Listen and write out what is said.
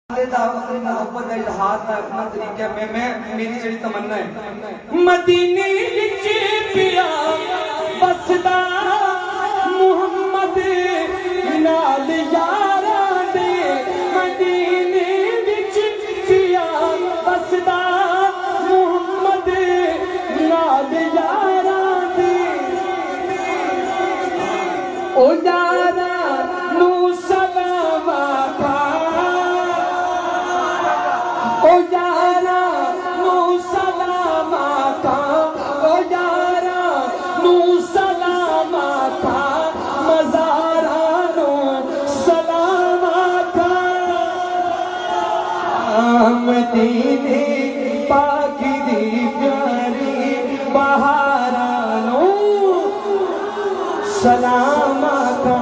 محبت کا اظہار ہے اپنا طریقہ میں میری جڑی تمنا ہے مدینے وچ پیا بسدا محمد نال یاراں دے مدینے وچ پیا بسدا محمد نال یاراں دے او یاراں نو سلام او یارا نو سلام آقا او یارا نو سلام آقا مزارا نو سلام آقا مدینے پاک دی پیاری بہارا نو سلام آقا